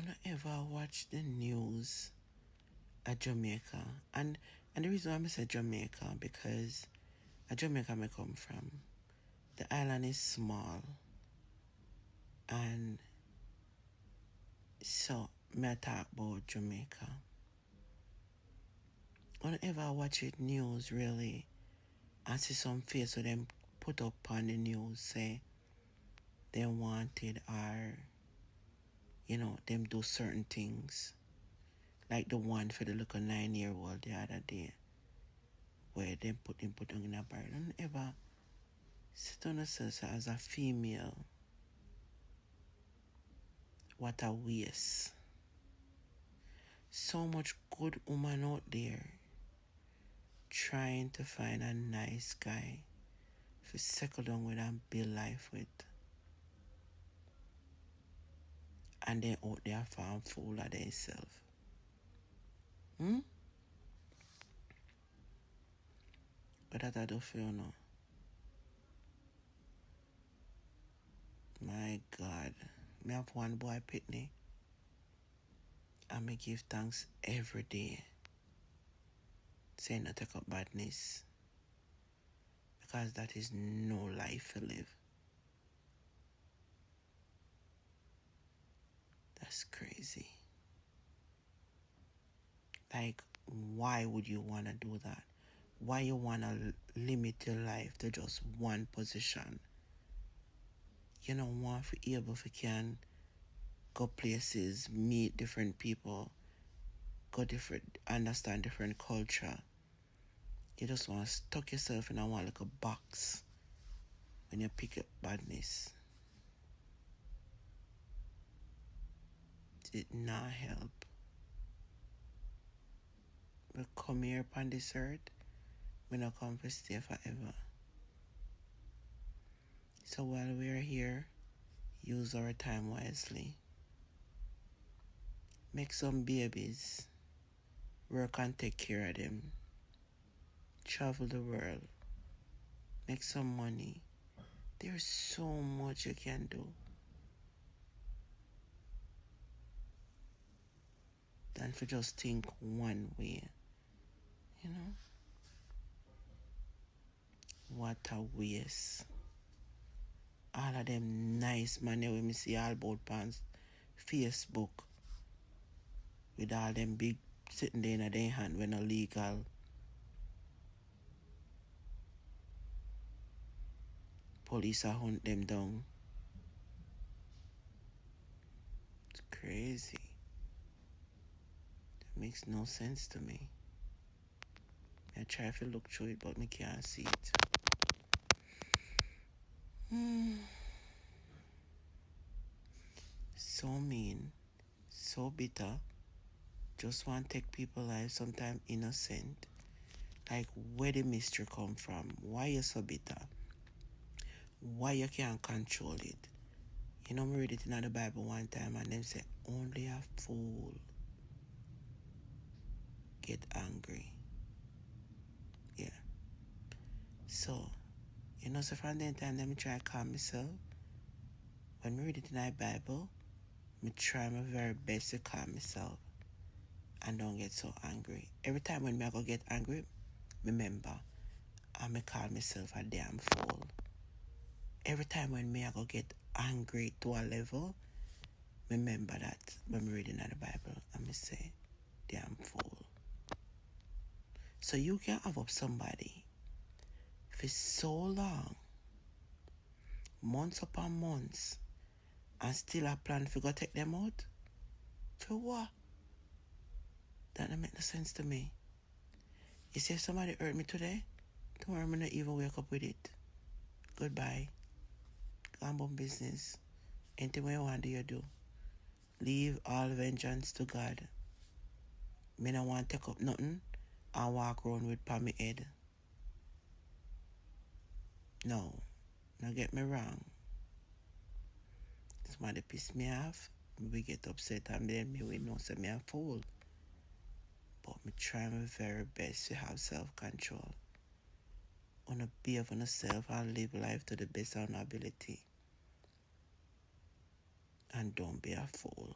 I ever watch the news at Jamaica. And the reason why I say Jamaica, because at Jamaica I come from, the island is small. And so me talk about Jamaica. Whenever I watch it news really, I see some face of them put up on the news say they wanted or them do certain things. Like the one for the little 9-year-old the other day, where they put on in a barrel. Don't ever sit on yourself as a female. What a waste. So much good woman out there trying to find a nice guy to settle down with and build life with. And they out there farm full of themselves. But that I don't feel no. My God. Me have one boy pitney. And me give thanks every day. Say not take up badness. Because that is no life to live. That's crazy. Like, why would you want to do that? Why you want to limit your life to just one position? You don't want to be able to can go places, meet different people, understand different culture. You just want to stuck yourself in a one like a box when you pick up badness. It not help. We come here upon this earth, we not come to stay forever. So while we are here, use our time wisely. Make some babies. Work and take care of them. Travel the world. Make some money. There's so much you can do than to just think one way. What a waste. All of them nice man when me see all about pants Facebook with all them big sitting there in their hand when no legal. Police are hunt them down. It's crazy. That makes no sense to me. I try to look through it, but I can't see it. So mean, so bitter. Just want to take people's lives, sometimes innocent. Like, where the mystery come from? Why you so bitter? Why you can't control it? I read it in the Bible one time and them say, only a fool get angry. Yeah. So, so from that time, let me try to calm myself. When I read it in the Bible, I try my very best to calm myself and don't get so angry. Every time when I go get angry, remember, I call myself a damn fool. Every time when I go get angry to a level, remember that when I'm reading the Bible, I say, damn fool. So you can have up somebody for so long, months upon months, and still a plan to go take them out? For what? That don't make no sense to me. You see, if somebody hurt me today, tomorrow I'm not even wake up with it. Goodbye. Go on business. Anything you want to do, you do. Leave all vengeance to God. Me not want to take up nothing and walk around with palm my head. No. Now get me wrong. Somebody piss me off, we get upset and then me we know say me a fool. But me try my very best to have self-control. Wanna behave on yourself and live life to the best of our ability. And don't be a fool.